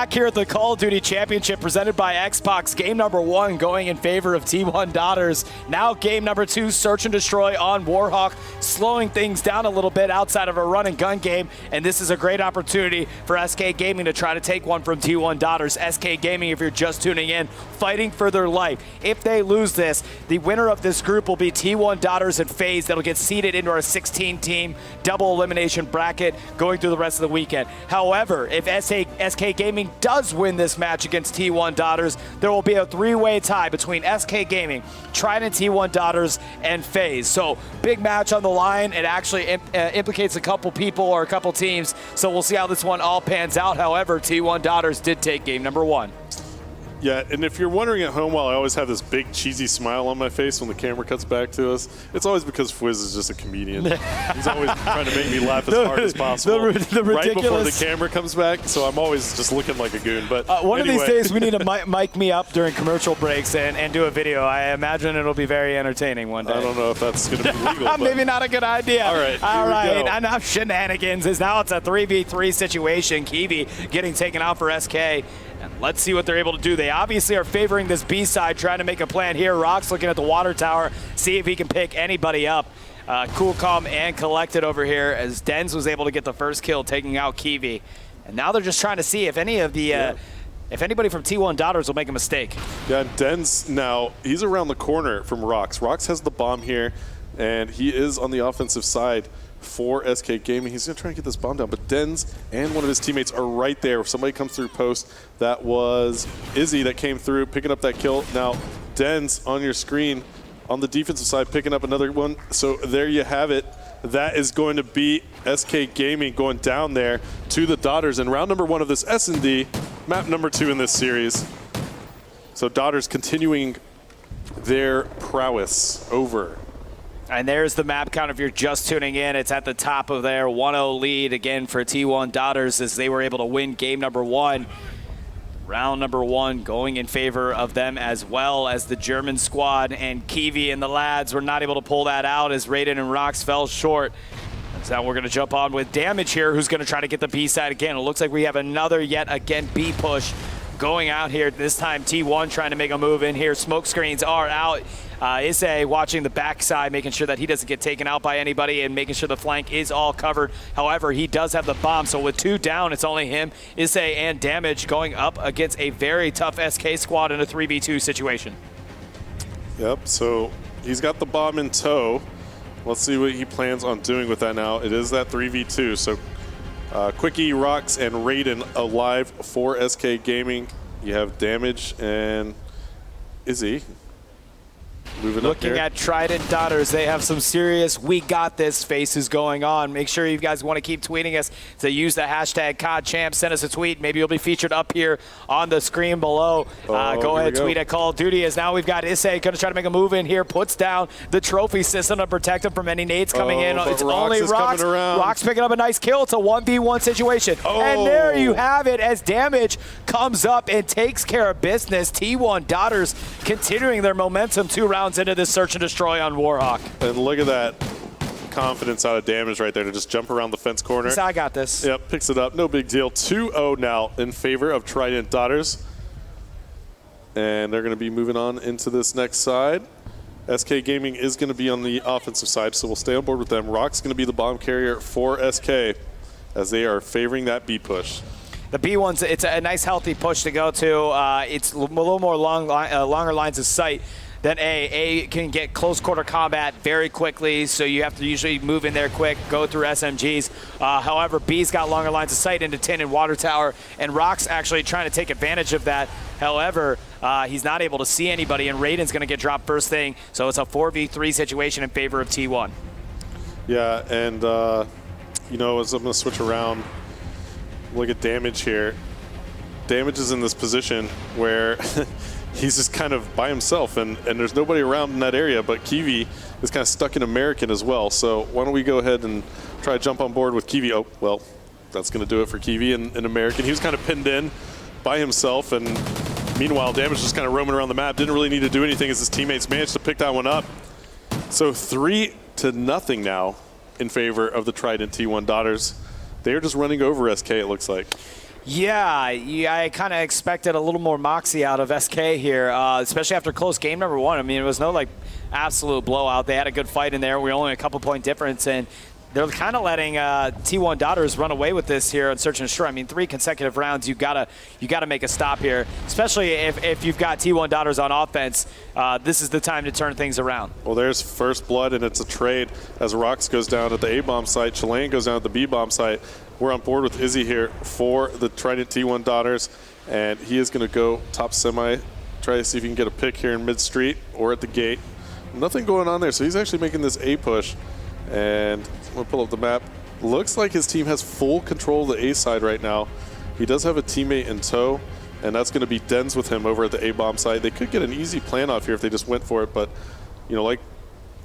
back here at the Call of Duty Championship presented by Xbox. Game number 1 going in favor of T1 Daughters. Now game number 2, Search and Destroy on Warhawk, slowing things down a little bit outside of a run and gun game. And this is a great opportunity for SK Gaming to try to take one from T1 Daughters. SK Gaming, if you're just tuning in, fighting for their life. If they lose this, the winner of this group will be T1 Daughters and FaZe. That'll get seeded into our 16-team double elimination bracket going through the rest of the weekend. However, if SK Gaming does win this match against T1 Daughters, there will be a 3-way tie between SK Gaming, Trident, T1 Daughters, and FaZe. So big match on the line. It actually implicates a couple people or a couple teams, so we'll see how this one all pans out. However, T1 Daughters did take game number 1. Yeah, and if you're wondering at home why I always have this big cheesy smile on my face when the camera cuts back to us, it's always because Fwiz is just a comedian. He's always trying to make me laugh as hard as possible right before the camera comes back, so I'm always just looking like a goon. But one of these days we need to mic me up during commercial breaks and do a video. I imagine it'll be very entertaining one day. I don't know if that's going to be legal. Maybe not a good idea. All right, enough shenanigans. Now it's a 3v3 situation. Kiwi getting taken out for SK. And let's see what they're able to do. They obviously are favoring this B side, trying to make a plan here. Rock's looking at the water tower, see if he can pick anybody up. Cool, calm, and collected over here as Dens was able to get the first kill, taking out Kiwi. And now they're just trying to see if any of the if anybody from T1 Daughters will make a mistake. Yeah, Dens now, he's around the corner from Rox. Rox has the bomb here, and he is on the offensive side for SK Gaming. He's going to try and get this bomb down, but Dens and one of his teammates are right there. If somebody comes through post, that was Izzy that came through, picking up that kill. Now, Dens on your screen on the defensive side, picking up another one. So there you have it. That is going to be SK Gaming going down there to the Daughters in round number 1 of this S&D, map number 2 in this series. So Daughters continuing their prowess over. And there's the map count if you're just tuning in. It's at the top of their 1-0 lead again for T1 Daughters as they were able to win game number 1. Round number 1 going in favor of them as well as the German squad, and Kiwi and the lads were not able to pull that out as Raiden and Rox fell short. So now we're going to jump on with Damage here, who's going to try to get the B side again. It looks like we have another yet again B push going out here. This time T1 trying to make a move in here. Smoke screens are out. Issei watching the backside, making sure that he doesn't get taken out by anybody and making sure the flank is all covered. However, he does have the bomb, so with 2 down, it's only him, Issei, and Damage going up against a very tough SK squad in a 3v2 situation. Yep, so he's got the bomb in tow. Let's see what he plans on doing with that now. It is that 3v2, so Quickie, Rox, and Raiden alive for SK Gaming. You have Damage and Izzy. Looking at Trident Daughters, they have some serious "we got this" faces going on. Make sure you guys want to keep tweeting us to use the hashtag CODChamp. Send us a tweet. Maybe you'll be featured up here on the screen below. Go ahead, tweet at Call of Duty. As now we've got Issei going to try to make a move in here. Puts down the trophy system to protect him from any nades coming in. It's only Rox. Rox picking up a nice kill. It's a 1v1 situation. And there you have it as Damage comes up and takes care of business. T1 Daughters continuing their momentum 2 rounds into this Search and Destroy on Warhawk. And look at that confidence out of Damage right there to just jump around the fence corner. So I got this. Yep, picks it up. No big deal. 2-0 now in favor of Trident Daughters. And they're going to be moving on into this next side. SK Gaming is going to be on the offensive side, so we'll stay on board with them. Rock's going to be the bomb carrier for SK as they are favoring that B push. The B one's, it's a nice healthy push to go to. It's a little more longer lines of sight than A. A can get close quarter combat very quickly, so you have to usually move in there quick, go through SMGs. However, B's got longer lines of sight into Tin and Water Tower, and Rock's actually trying to take advantage of that. However, he's not able to see anybody, and Raiden's going to get dropped first thing, so it's a 4v3 situation in favor of T1. Yeah, and you know, as I'm going to switch around, look at Damage here. Damage is in this position where he's just kind of by himself, and there's nobody around in that area, but Kiwi is kind of stuck in American as well. So why don't we go ahead and try to jump on board with Kiwi. Oh, well, that's going to do it for Kiwi in American. He was kind of pinned in by himself, and meanwhile, Damage just kind of roaming around the map. Didn't really need to do anything as his teammates managed to pick that one up. So 3-0 now in favor of the Trident T1 Daughters. They are just running over SK, it looks like. Yeah, I kind of expected a little more moxie out of SK here, especially after close game number 1. I mean, it was no like absolute blowout. They had a good fight in there. We were only a couple point difference, and they're kind of letting T1 Daughters run away with this here on Search and Destroy. I mean, 3 consecutive rounds, you gotta make a stop here, especially if you've got T1 Daughters on offense. This is the time to turn things around. Well, there's first blood, and it's a trade as Rox goes down at the A-bomb site. Chilean goes down at the B-bomb site. We're on board with Izzy here for the Trident T1 Daughters, and he is going to go top semi, try to see if he can get a pick here in mid-street or at the gate. Nothing going on there, so he's actually making this A push. And I'm going to pull up the map. Looks like his team has full control of the A side right now. He does have a teammate in tow, and that's going to be Dens with him over at the A-bomb side. They could get an easy plan off here if they just went for it, but, you know, like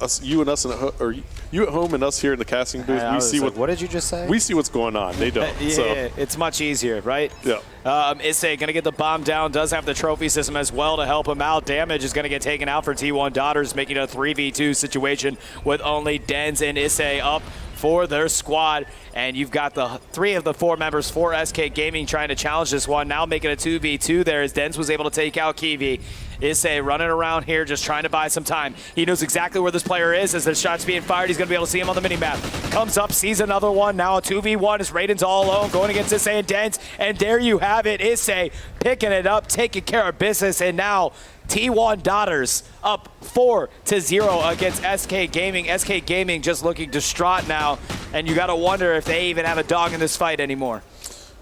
us, you and us, or you at home and us here in the casting booth, we see what did you just say? We see what's going on. They don't. Yeah, so. it's much easier, right? Yeah. Issei going to get the bomb down, does have the trophy system as well to help him out. Damage is going to get taken out for T1 Daughters, making it a 3v2 situation with only Dens and Issei up for their squad. And you've got the 3 of the 4 members for SK Gaming trying to challenge this one. Now making a 2v2 there as Dens was able to take out Kiwi. Issei running around here just trying to buy some time. He knows exactly where this player is as the shot's being fired. He's going to be able to see him on the minimap. Comes up, sees another one. Now a 2v1 as Raiden's all alone going against Issei and Dens. And there you have it. Issei picking it up, taking care of business. And now T1 Daughters up 4-0 against SK Gaming. SK Gaming just looking distraught now. And you got to wonder if they even have a dog in this fight anymore.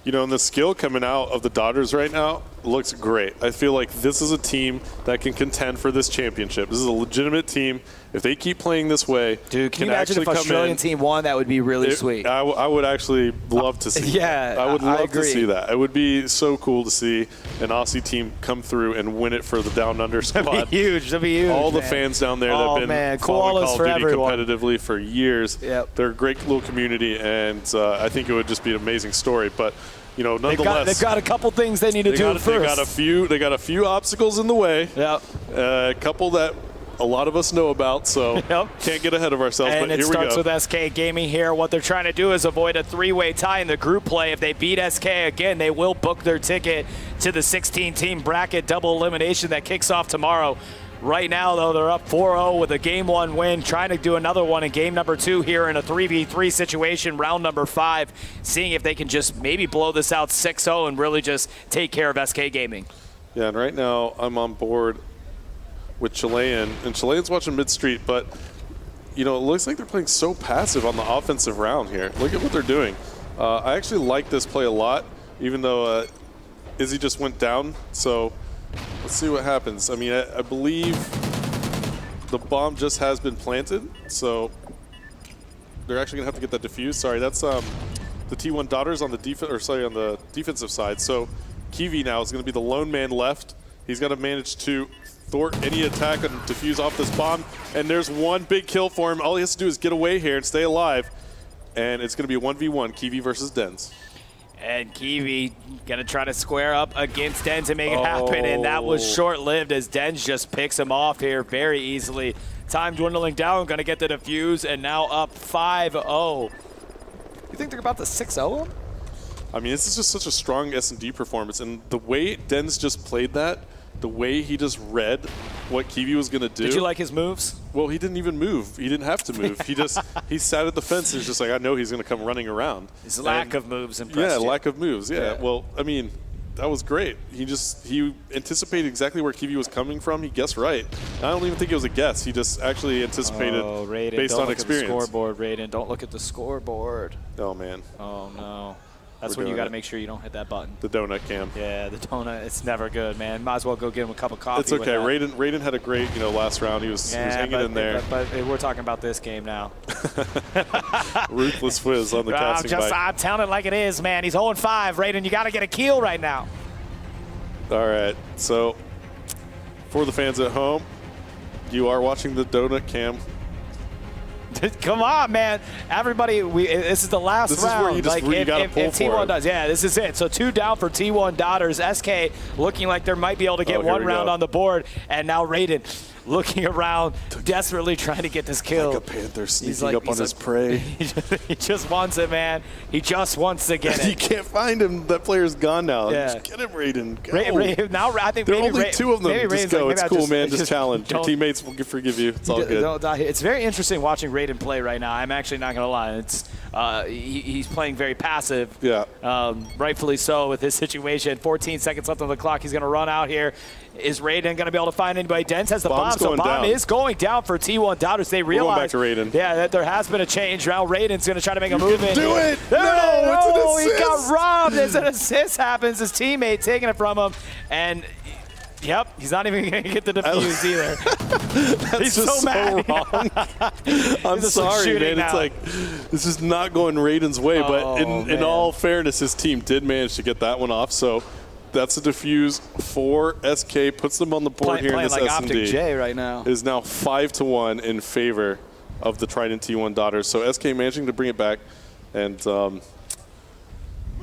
You know, and the skill coming out of the Daughters right now looks great. I feel like this is a team that can contend for this championship. This is a legitimate team. If they keep playing this way, dude, can you imagine if Australian team won? That would be really sweet. I would actually love to see that. I would love to see that. It would be so cool to see an Aussie team come through and win it for the Down Under squad. That'd be huge. That'd be huge. All the fans down there that have been following Call of Duty competitively for years. Yep. They're a great little community, and I think it would just be an amazing story. But you know, nonetheless, they've got a couple things they need to do first. They got a few obstacles in the way. Yep. A couple that a lot of us know about, so can't get ahead of ourselves. And but it here we go. starts with SK Gaming here. What they're trying to do is avoid a 3-way tie in the group play. If they beat SK again, they will book their ticket to the 16-team bracket double elimination that kicks off tomorrow. Right now, though, they're up 4-0 with a Game 1 win, trying to do another one in Game number 2 here in a 3v3 situation, round number 5, seeing if they can just maybe blow this out 6-0 and really just take care of SK Gaming. Yeah, and right now I'm on board with Chilean, and Chilean's watching mid-street, but, you know, it looks like they're playing so passive on the offensive round here. Look at what they're doing. I actually like this play a lot, even though Izzy just went down, so let's see what happens. I mean, I believe the bomb just has been planted, so they're actually gonna have to get that defused. Sorry, that's the T1 Daughters on the defensive side. So Kiwi now is gonna be the lone man left. He's got to manage to thwart any attack and defuse off this bomb. And there's one big kill for him. All he has to do is get away here and stay alive. And it's gonna be a 1v1, Kiwi versus Dens. And Kiwi going to try to square up against Dens and make it happen, and that was short-lived as Dens just picks him off here very easily. Time dwindling down, going to get the defuse, and now up 5-0. You think they're about to 6-0 him? I mean, this is just such a strong S&D performance, and the way Dens just played that, the way he just read what Kiwi was going to do. Did you like his moves? Well, he didn't even move. He didn't have to move. He sat at the fence and was just like, I know he's going to come running around. His lack of moves impressed you. Lack of moves. Yeah. Well, I mean, that was great. He anticipated exactly where Kiwi was coming from. He guessed right. I don't even think it was a guess. He just actually anticipated Raiden, based on experience. Don't look at the scoreboard, Raiden. Don't look at the scoreboard. Oh, man. Oh, no. That's when you got to make sure you don't hit that button. The donut cam. Yeah, the donut. It's never good, man. Might as well go get him a cup of coffee. It's okay. Raiden had a great, last round. He was hanging in there. But we're talking about this game now. Ruthless Fizz on the casting bike. I'm telling it like it is, man. He's 0-5. Raiden, you got to get a kill right now. All right. So, for the fans at home, you are watching the donut cam. Come on, man. Everybody, this is the last round. This is where you just really got to pull for T1 does. Yeah, this is it. So 2 down for T1 Daughters. SK looking like they might be able to get one round on the board. And now Raiden looking around, desperately trying to get this kill. Like a panther sneaking up on his prey. He just wants it, man. He just wants to get it. You can't find him. That player's gone now. Yeah. Just get him, Raiden. Go. Now I think there are maybe only two of them. Maybe Just Raiden's go. like, It's cool, man. Just challenge. Your teammates will forgive you. It's all good. Don't die here. It's very interesting watching Raiden play right now. I'm actually not going to lie. It's he's playing very passive. Yeah. Rightfully so with his situation. 14 seconds left on the clock. He's going to run out here. Is Raiden going to be able to find anybody? Dens has the bomb, so bomb is going down for T1 Doubters. They realize going back to Raiden. Yeah, that there has been a change. Now Raiden's going to try to make a move in. Do it! No, it's an assist! He got robbed. As an assist happens, his teammate taking it from him, and yep, he's not even going to get the defuse either. That's he's so mad. wrong. I'm sorry, man. It's like, this is not going Raiden's way, but in all fairness, his team did manage to get that one off, so that's a defuse for SK, puts them on the board here in this like S&D. Optic J right now. Is now 5-1 in favor of the Trident T1 Daughters. So SK managing to bring it back, and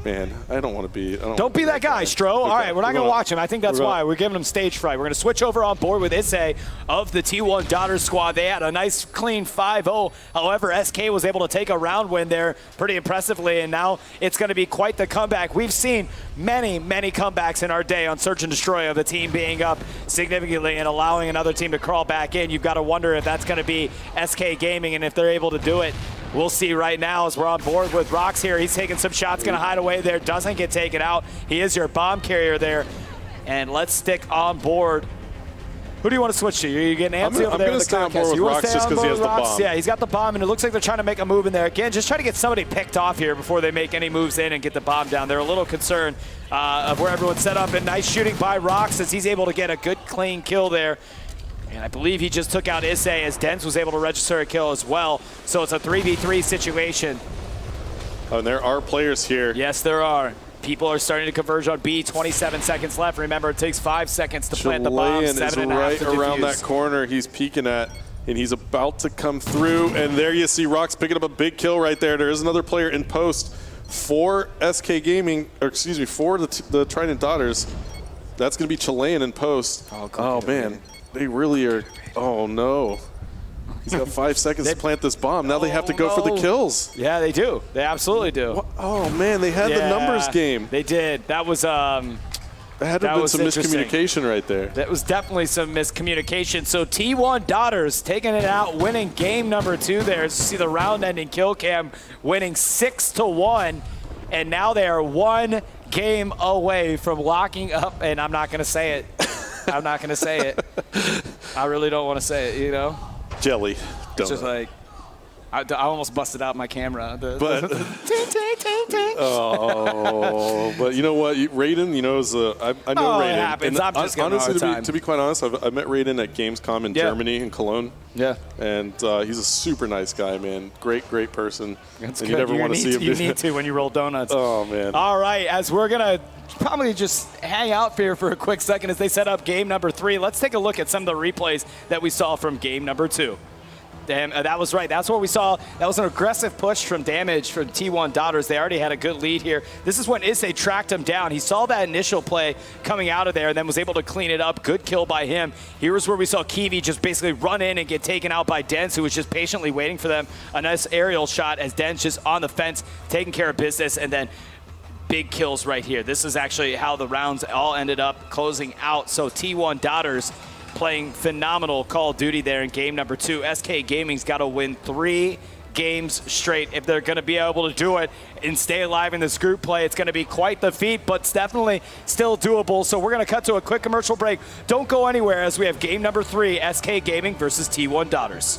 man, I don't want to be. Don't be that guy, Stro. All right, we're not going to watch him. I think that's why we're giving him stage fright. We're going to switch over on board with Issei of the T1 Daughters squad. They had a nice, clean 5-0. However, SK was able to take a round win there pretty impressively, and now it's going to be quite the comeback. We've seen many, many comebacks in our day on Search and Destroy of the team being up significantly and allowing another team to crawl back in. You've got to wonder if that's going to be SK Gaming and if they're able to do it. We'll see right now as we're on board with Rox here. He's taking some shots, going to hide away there. Doesn't get taken out. He is your bomb carrier there. And let's stick on board. Who do you want to switch to? You're getting antsy over there in the stay on board contest. with You want Rox to stay just on because he board has with the Rox? bomb. Yeah, he's got the bomb, and it looks like they're trying to make a move in there. Again, just try to get somebody picked off here before they make any moves in and get the bomb down. They're a little concerned of where everyone's set up. And nice shooting by Rox as he's able to get a good, clean kill there. And I believe he just took out Issei as Dens was able to register a kill as well. So it's a 3v3 situation. Oh, and there are players here. Yes, there are. People are starting to converge on B. 27 seconds left. Remember, it takes 5 seconds to plant the bomb. Chilean is right around that corner he's peeking at, and he's about to come through. And there you see Rox picking up a big kill right there. There is another player in post for SK Gaming, or excuse me, for the Trident Daughters. That's going to be Chilean in post. Oh man, they really are. Oh no. He's got 5 seconds to plant this bomb. Now they have to go for the kills. Yeah, they do. They absolutely do. What? Oh, man, they had the numbers game. They did. That was That had to have been some miscommunication right there. That was definitely some miscommunication. So T1 Daughters taking it out, winning game number 2 there. As you see the round-ending kill cam, winning 6-1. And now they are 1 game away from locking up. And I'm not going to say it. I'm not going to say it. I really don't want to say it, you know? Jelly. It's just like, I almost busted out my camera. But you know what? Raiden, you know, I know Raiden. It happens. I'm just honestly, to be quite honest, I met Raiden at Gamescom in Germany, in Cologne. Yeah. And he's a super nice guy, man. Great person. That's and good. You never want to see him. You need to when you roll donuts. Oh, man. All right, as we're going to probably just hang out here for a quick second as they set up game number 3, let's take a look at some of the replays that we saw from game number 2. Damn, that was right. That's what we saw. That was an aggressive push from Damage from T1 Daughters. They already had a good lead here. This is when Issei tracked him down. He saw that initial play coming out of there and then was able to clean it up. Good kill by him. Here's where we saw Kiwi just basically run in and get taken out by Dens, who was just patiently waiting for them. A nice aerial shot as Dens just on the fence, taking care of business, and then big kills right here. This is actually how the rounds all ended up closing out. So T1 Daughters playing phenomenal Call of Duty there in game number 2. SK Gaming's got to win 3 games straight if they're going to be able to do it and stay alive in this group play. It's going to be quite the feat, but it's definitely still doable. So we're going to cut to a quick commercial break. Don't go anywhere as we have game number 3, SK Gaming versus T1 Daughters.